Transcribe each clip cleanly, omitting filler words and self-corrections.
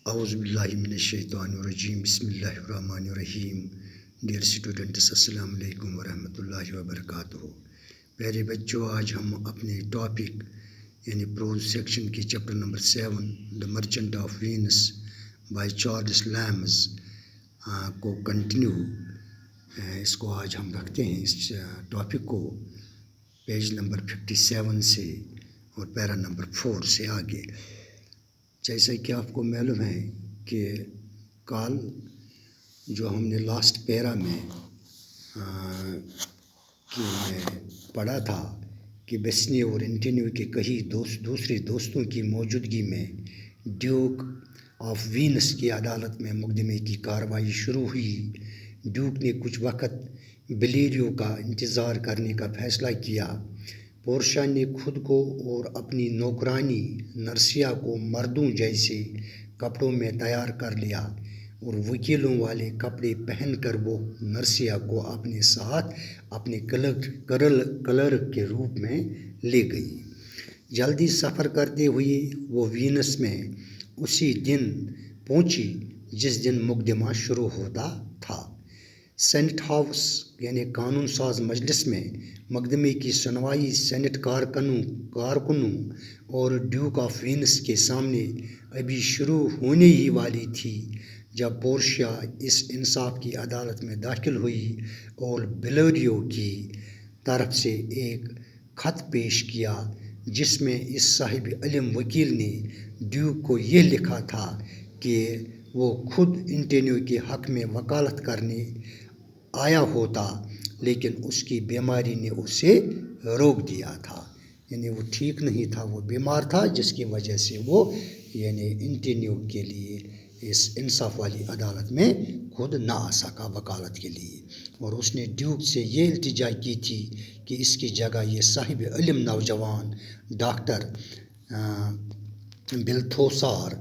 اعوذ باللہ من الشیطان الرجیم بسم اللہ الرحمن الرحیم. ڈیئر اسٹوڈنٹس، السلام علیکم ورحمۃ اللہ وبرکاتہ. پیارے بچوں، آج ہم اپنے ٹاپک یعنی پروز سیکشن کی chapter number 7 the merchant of Venice by Charles Lambs کو کنٹینیو اس کو آج ہم رکھتے ہیں. اس ٹاپک کو پیج نمبر 57 سے اور پیرا نمبر 4 سے آگے. جیسا کہ آپ کو معلوم ہے کہ کال جو ہم نے لاسٹ پیرا میں پڑھا تھا کہ بیسنیو اور اینٹونیو کے کئی دوسرے دوستوں کی موجودگی میں ڈیوک آف وینس کی عدالت میں مقدمے کی کارروائی شروع ہوئی. ڈیوک نے کچھ وقت بلیریو کا انتظار کرنے کا فیصلہ کیا. پورشا نے خود کو اور اپنی نوکرانی نرسیا کو مردوں جیسے کپڑوں میں تیار کر لیا اور وکیلوں والے کپڑے پہن کر وہ نرسیا کو اپنے ساتھ اپنے کلرک کے روپ میں لے گئی. جلدی سفر کرتے ہوئے وہ وینس میں اسی دن پہنچی جس دن مقدمہ شروع ہوتا تھا. سینٹ ہاؤس یعنی قانون ساز مجلس میں مقدمے کی سنوائی سینٹ کارکنوں اور ڈیوک آف وینس کے سامنے ابھی شروع ہونے ہی والی تھی جب پورشیا اس انصاف کی عدالت میں داخل ہوئی اور بلیریو کی طرف سے ایک خط پیش کیا جس میں اس صاحب علم وکیل نے ڈیوک کو یہ لکھا تھا کہ وہ خود اینٹونیو کے حق میں وکالت کرنے آیا ہوتا لیکن اس کی بیماری نے اسے روک دیا تھا. یعنی وہ ٹھیک نہیں تھا، وہ بیمار تھا جس کی وجہ سے وہ یعنی اینٹونیو کے لیے اس انصاف والی عدالت میں خود نہ آ سکا وکالت کے لیے. اور اس نے ڈیوک سے یہ التجا کی تھی کہ اس کی جگہ یہ صاحب علم نوجوان ڈاکٹر بلتھوسار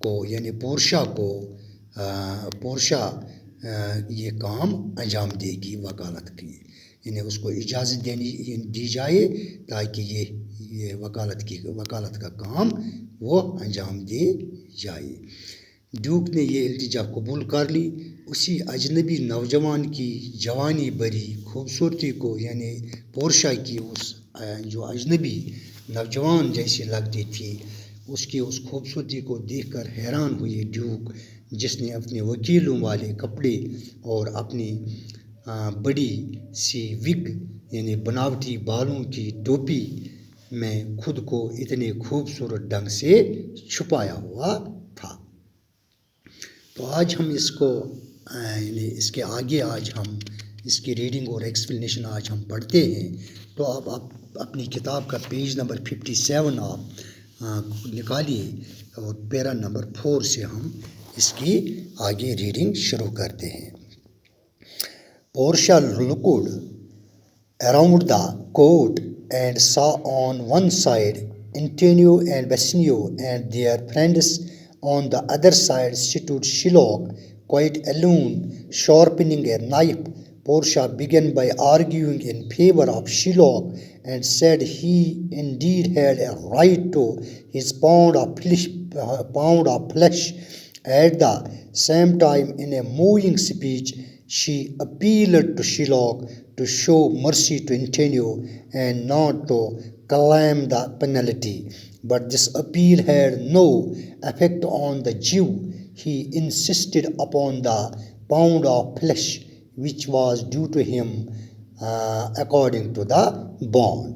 کو یعنی پورشا یہ کام انجام دے گی وکالت کی. یعنی اس کو اجازت دی جائے تاکہ یہ وکالت کا کام وہ انجام دے جائے. ڈیوک نے یہ التجا قبول کر لی. اسی اجنبی نوجوان کی جوانی بھری خوبصورتی کو یعنی پورشا کی اس جو اجنبی نوجوان جیسی لگتی تھی اس کی اس خوبصورتی کو دیکھ کر حیران ہوئی ڈیوک، جس نے اپنے وکیلوں والے کپڑے اور اپنی بڑی سی وگ یعنی بناوٹی بالوں کی ٹوپی میں خود کو اتنے خوبصورت ڈھنگ سے چھپایا ہوا تھا. تو آج ہم اس کو یعنی اس کے آگے آج ہم اس کی ریڈنگ اور ایکسپلینیشن آج ہم پڑھتے ہیں. تو اب آپ اپنی کتاب کا پیج نمبر 57 آپ نکالیے اور پیرا نمبر 4 سے ہم اس کی آگے ریڈنگ شروع کرتے ہیں. Portia looked around the court and saw on one side Antonio and Bassanio and their friends. On the other side stood Shylock, quite alone, sharpening a knife. Portia began by arguing in favor of Shylock and said he indeed had a right to his pound of flesh. At the same time, in a moving speech, she appealed to Shylock to show mercy to Antonio and not to claim the penalty. But this appeal had no effect on the Jew. He insisted upon the pound of flesh which was due to him according to the bond.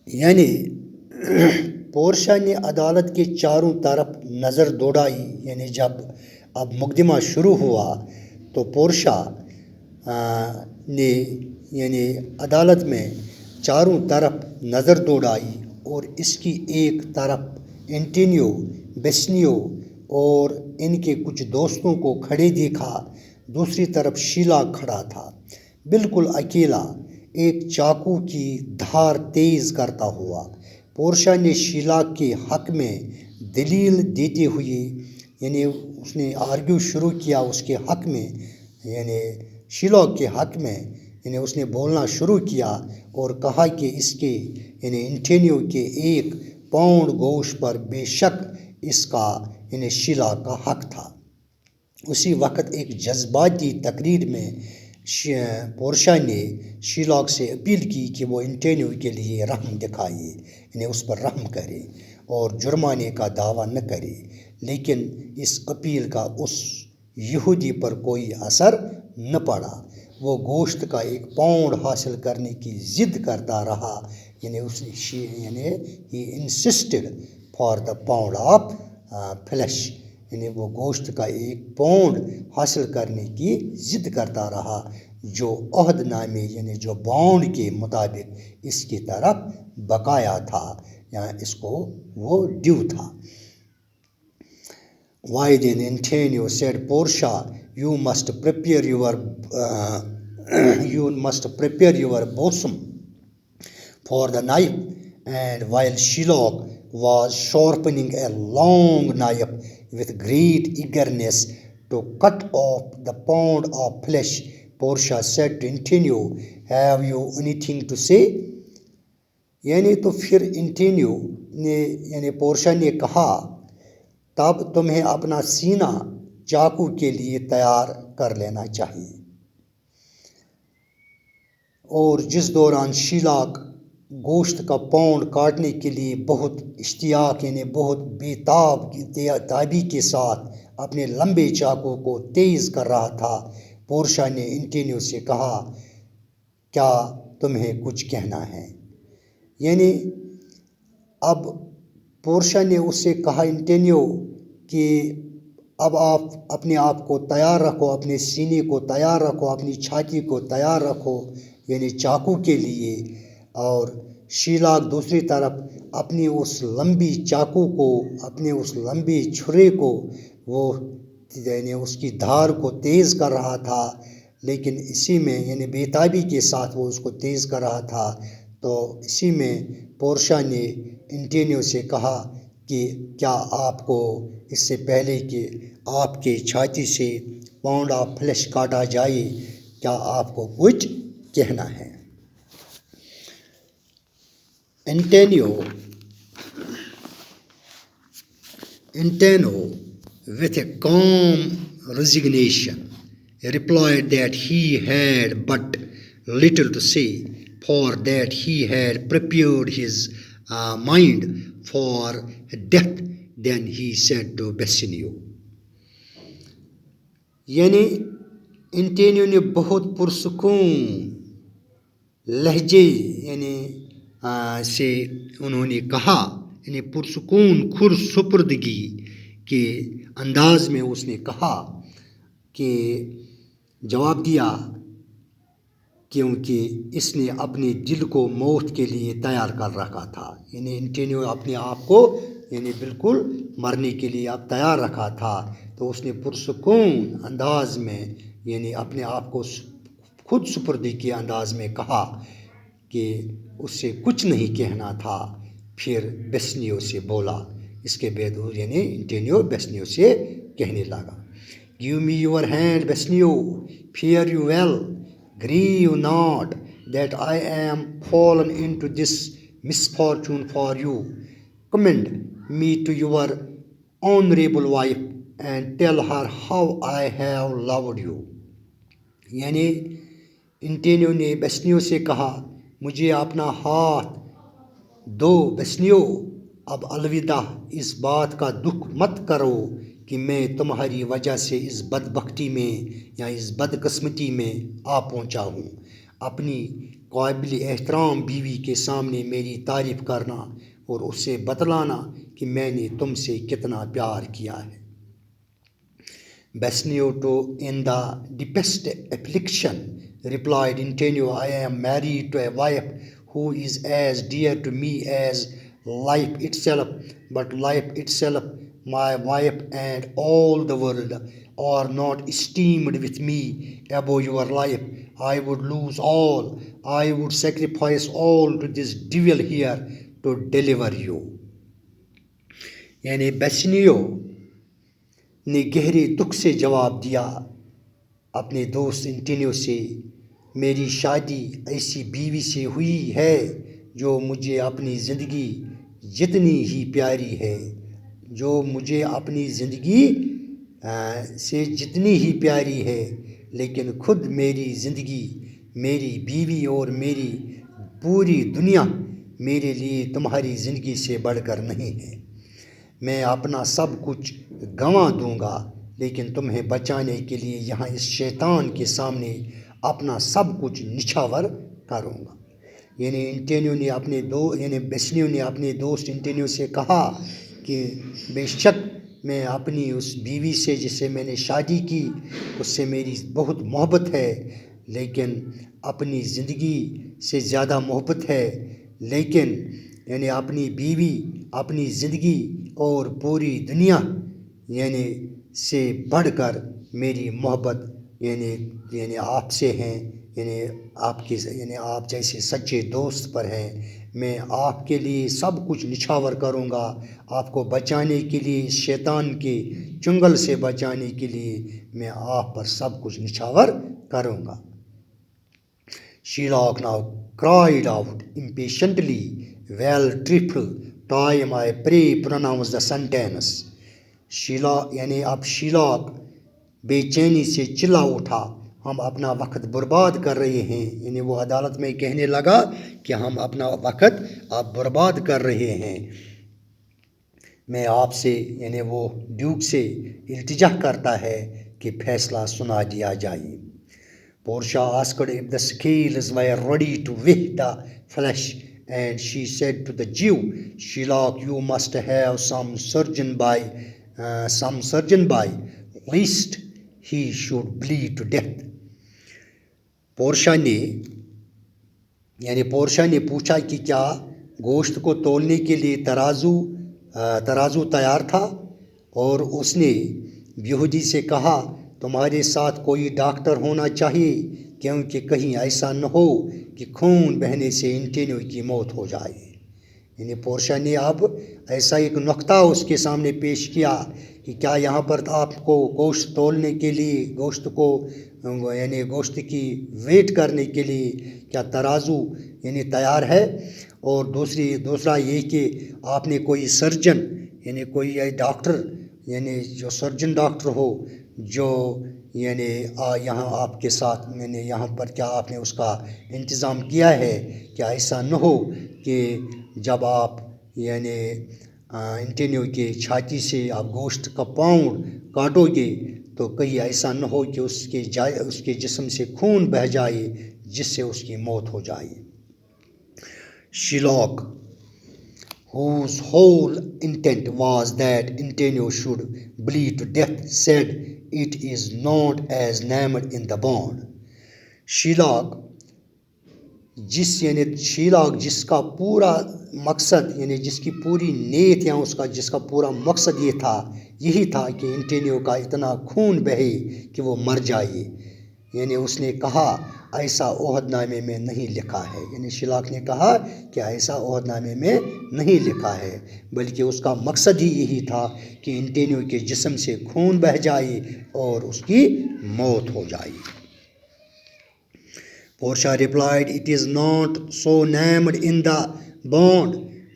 یعنی پورشا نے عدالت کے چاروں طرف نظر دوڑائی. یعنی جب اب مقدمہ شروع ہوا تو پورشا نے یعنی عدالت میں چاروں طرف نظر دوڑائی اور اس کی ایک طرف اینٹونیو، بیسنیو اور ان کے کچھ دوستوں کو کھڑے دیکھا. دوسری طرف شیلا کھڑا تھا بالکل اکیلا، ایک چاقو کی دھار تیز کرتا ہوا. پورشا نے شیلا کے حق میں دلیل دیتے ہوئے یعنی اس نے آرگیو شروع کیا اس کے حق میں یعنی شیلا کے حق میں یعنی اس نے بولنا شروع کیا اور کہا کہ اس کے یعنی اینٹونیو کے 1 پاؤنڈ گوشت پر بے شک اس کا یعنی شیلا کا حق تھا۔ اسی وقت ایک جذباتی تقریر میں پورشا نے شیلاک سے اپیل کی کہ وہ انٹینیو کے لیے رحم دکھائے، یعنی اس پر رحم کرے اور جرمانے کا دعویٰ نہ کرے، لیکن اس اپیل کا اس یہودی پر کوئی اثر نہ پڑا۔ وہ گوشت کا 1 پاؤنڈ حاصل کرنے کی ضد کرتا رہا، یعنی he insisted for the pound of flesh, یعنی وہ گوشت کا 1 پاؤنڈ حاصل کرنے کی ضد کرتا رہا جو عہد نامے یعنی جو باؤنڈ کے مطابق اس کی طرف بقایا تھا یا اس کو وہ ڈیو تھا۔ Why then Antonio said, Portia, you must prepare your bosom for the knife. And while Shylock was sharpening a long knife with great eagerness to cut off the pound of flesh, Portia said to Antonio, have you anything to say? یعنی تو پھر انٹینیو نے یعنی پورشا نے کہا، تب تمہیں اپنا سینہ چاقو کے لیے تیار کر لینا چاہیے۔ اور جس دوران شیلاک گوشت کا پاؤنڈ کاٹنے کے لیے بہت اشتیاق یعنی بہت بے تابی کے ساتھ اپنے لمبے چاقو کو تیز کر رہا تھا، پورشا نے انٹینیو سے کہا، کیا تمہیں کچھ کہنا ہے؟ یعنی اب پورشا نے اس سے کہا انٹینیو کہ اب آپ اپنے آپ کو تیار رکھو، اپنے سینے کو تیار رکھو، اپنی چھاتی کو تیار رکھو یعنی چاقو کے لیے۔ اور شیلاک دوسری طرف اپنی اس لمبی چاقو کو، اپنے اس لمبی چھرے کو وہ یعنی اس کی دھار کو تیز کر رہا تھا، لیکن اسی میں یعنی بے تابی کے ساتھ وہ اس کو تیز کر رہا تھا۔ تو اسی میں پورشا نے انٹینیو سے کہا کہ کیا آپ کو اس سے پہلے کہ آپ کے چھاتی سے پاؤنڈ آف فلیش کاٹا جائے، کیا آپ کو کچھ کہنا ہے؟ انٹینیو with a calm resignation replied that he had but little to say, for that he had prepared his mind for death. Then he said to Bassanio. یعنی انٹینیو نے بہت پرسکون لہجے یعنی سے انہوں نے کہا، یعنی پرسکون کھر سپردگی کے انداز میں اس نے کہا کہ جواب دیا، کیونکہ اس نے اپنے دل کو موت کے لیے تیار کر رکھا تھا۔ یعنی انٹینیو اپنے آپ کو یعنی بالکل مرنے کے لیے اب تیار رکھا تھا، تو اس نے پرسکون انداز میں یعنی اپنے آپ کو خود سپردی کے انداز میں کہا کہ اس سے کچھ نہیں کہنا تھا۔ پھر بیسنیو سے بولا، اس کے بعد یعنی انٹینیو بیسنیو سے کہنے لگا، Give me your hand, Bassanio, fare you well, grieve not that I am fallen into this misfortune for you. Commend me to your honorable wife and tell her how I have loved you. یعنی انٹینیو نے بیسنیو سے کہا، مجھے اپنا ہاتھ دو بیسنیو، اب الوداع، اس بات کا دکھ مت کرو کہ میں تمہاری وجہ سے اس بدبختی میں یا اس بدقسمتی میں آ پہنچا ہوں۔ اپنی قابل احترام بیوی کے سامنے میری تعریف کرنا اور اسے بتلانا کہ میں نے تم سے کتنا پیار کیا ہے۔ Bassanio, to in the deepest affliction, replied Antonio, I am married to a wife who is as dear to me as life itself, but life itself, my wife and all the world are not esteemed with me above your life. I would lose all, I would sacrifice all to this devil here to deliver you. یعنی بیسنیو نے گہرے دکھ سے جواب دیا اپنے دوست انٹینیو سے، میری شادی ایسی بیوی سے ہوئی ہے جو مجھے اپنی زندگی جتنی ہی پیاری ہے، جو مجھے اپنی زندگی سے جتنی ہی پیاری ہے، لیکن خود میری زندگی، میری بیوی اور میری پوری دنیا میرے لیے تمہاری زندگی سے بڑھ کر نہیں ہے۔ میں اپنا سب کچھ گنوا دوں گا، لیکن تمہیں بچانے کے لیے یہاں اس شیطان کے سامنے اپنا سب کچھ نچھاور کروں گا۔ یعنی بیسنیو نے اپنے دوست انٹینیو سے کہا کہ بے شک میں اپنی اس بیوی سے جس سے میں نے شادی کی اس سے میری بہت محبت ہے، لیکن اپنی زندگی سے زیادہ محبت ہے، لیکن اپنی بیوی، اپنی زندگی اور پوری دنیا سے بڑھ کر میری محبت آپ سے ہیں، آپ جیسے سچے دوست پر ہیں۔ میں آپ کے لیے سب کچھ نچھاور کروں گا، آپ کو بچانے کے لیے، شیطان کے چنگل سے بچانے کے لیے میں آپ پر سب کچھ نچھاور کروں گا۔ Shylock now cried out impatiently, "Well, triple time I pray pronounce the sentence." اب شیلاک بے چینی سے چلا اٹھا، ہم اپنا وقت برباد کر رہے ہیں۔ وہ عدالت میں کہنے لگا کہ ہم اپنا وقت آپ برباد کر رہے ہیں۔ میں آپ سے وہ ڈیوک سے التجا کرتا ہے کہ فیصلہ سنا دیا جائے۔ Portia asked if the scales were ready to weigh the flesh, and she said to the Jew, "Shylock, you must have some surgeon by, lest he should bleed to death." پورشا نے پوچھا کہ کیا گوشت کو تولنے کے لیے ترازو تیار تھا، اور اس نے یہودی سے کہا تمہارے ساتھ کوئی ڈاکٹر ہونا چاہیے، کیونکہ کہیں ایسا نہ ہو کہ خون بہنے سے انٹینیو کی موت ہو جائے۔ پورشا نے اب ایسا ایک نقطہ اس کے سامنے پیش کیا کہ کیا یہاں پر آپ کو گوشت تولنے کے لیے، گوشت کی ویٹ کرنے کے لیے کیا ترازو تیار ہے، اور دوسرا یہ کہ آپ نے کوئی سرجن کوئی ڈاکٹر جو سرجن ڈاکٹر ہو جو یہاں آپ کے ساتھ یہاں پر کیا آپ نے اس کا انتظام کیا ہے؟ کیا ایسا نہ ہو کہ جب آپ انٹینیو کے چھاتی سے آپ گوشت کا پاؤنڈ کاٹو گے تو کہیں ایسا نہ ہو کہ اس کے جسم سے خون بہہ جائے جس سے اس کی موت ہو جائے۔ Shylock, whose whole intent was that Antonio should bleed to death, said, "It is not as named in the bond." شیلاک جس کا پورا مقصد جس کی پوری نیت یا جس کا پورا مقصد یہی تھا کہ انٹینیو کا اتنا خون بہے کہ وہ مر جائے، اس نے کہا ایسا عہد نامے میں نہیں لکھا ہے۔ شیلاک نے کہا کہ ایسا عہد نامے میں نہیں لکھا ہے، بلکہ اس کا مقصد ہی یہی تھا کہ انٹینیو کے جسم سے خون بہہ جائے اور اس کی موت ہو جائے۔ Portia replied, "It is not so named in the bond,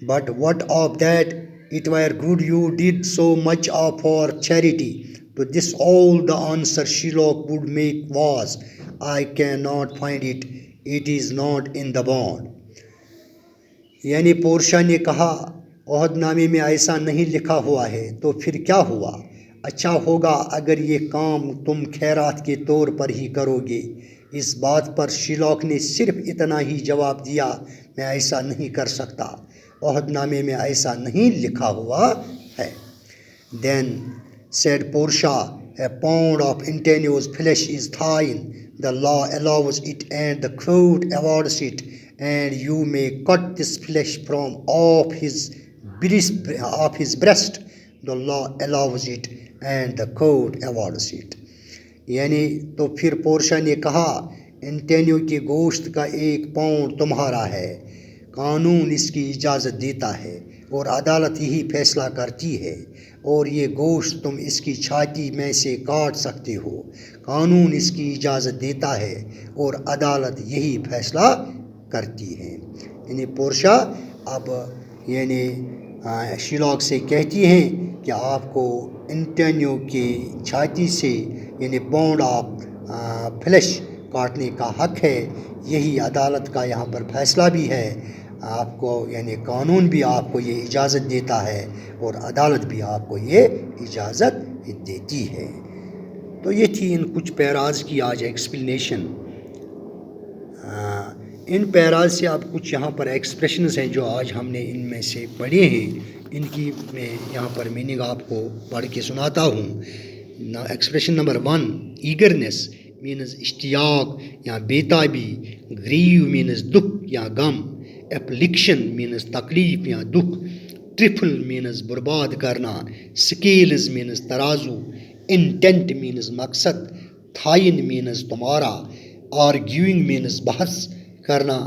but what of that? It were good you did so much for charity." To this all the answer Shylock would make was, "I cannot find it. It is not in the bond." پورشا نے کہا عہد نامے میں ایسا نہیں لکھا ہوا ہے، تو پھر کیا ہوا؟ اچھا ہوگا اگر یہ کام تم خیرات کے طور پر ہی کرو گے۔ اس بات پر شیلاک نے صرف اتنا ہی جواب دیا، میں ایسا نہیں کر سکتا، عہد نامے میں ایسا نہیں لکھا ہوا ہے۔ Then said Portia, "A pound of Antonio's flesh is thine. The law allows it and the court awards it, and you may cut this flesh from off his breast. The law allows it and the court awards it." تو پھر پورشا نے کہا انٹینیو کے گوشت کا 1 pound تمہارا ہے، قانون اس کی اجازت دیتا ہے اور عدالت یہی فیصلہ کرتی ہے، اور یہ گوشت تم اس کی چھاتی میں سے کاٹ سکتے ہو، قانون اس کی اجازت دیتا ہے اور عدالت یہی فیصلہ کرتی ہے۔ پورشا اب شیلاک سے کہتی ہیں کہ آپ کو انٹینیو کی چھاتی سے یعنی باؤنڈ آف فلیش کاٹنے کا حق ہے. یہی عدالت کا یہاں پر فیصلہ بھی ہے. آپ کو یعنی قانون بھی آپ کو یہ اجازت دیتا ہے اور عدالت بھی آپ کو یہ اجازت دیتی ہے. تو یہ تھی ان کچھ پیراز کی آج ایکسپلینیشن. ان پیراز سے آپ کچھ یہاں پر ایکسپریشنز ہیں جو آج ہم نے ان میں سے پڑھے ہیں، ان کی میں یہاں پر میننگ آپ کو پڑھ کے سناتا ہوں. ایکسپریشن نمبر 1 ایگرنیس مینز اشتیاق یا بیتابی، گریو مینز دکھ یا غم، افلکشن مینز تکلیف یا دکھ، ٹرفل مینز برباد کرنا، سکیلز مینز ترازو، انٹینٹ مینز مقصد، تھائن مینز تمہارا، آرگیوئنگ مینز بحث کرنا،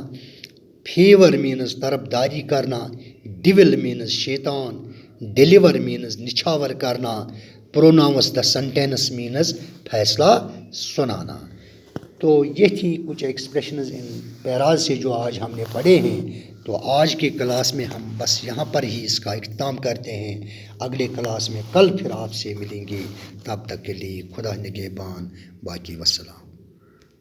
فیور مینز طرفداری کرنا، ڈیول مینز شیطان، ڈیلیور مینز نچھاور کرنا، پروناؤنس دا سنٹینس مینز فیصلہ سنانا. تو یہ تھی کچھ ایکسپریشنز ان پیراز سے جو آج ہم نے پڑھے ہیں. تو آج کے کلاس میں ہم بس یہاں پر ہی اس کا اختتام کرتے ہیں. اگلے کلاس میں کل پھر آپ سے ملیں گے. تب تک کے لیے خدا نگہبان. باقی وسلام.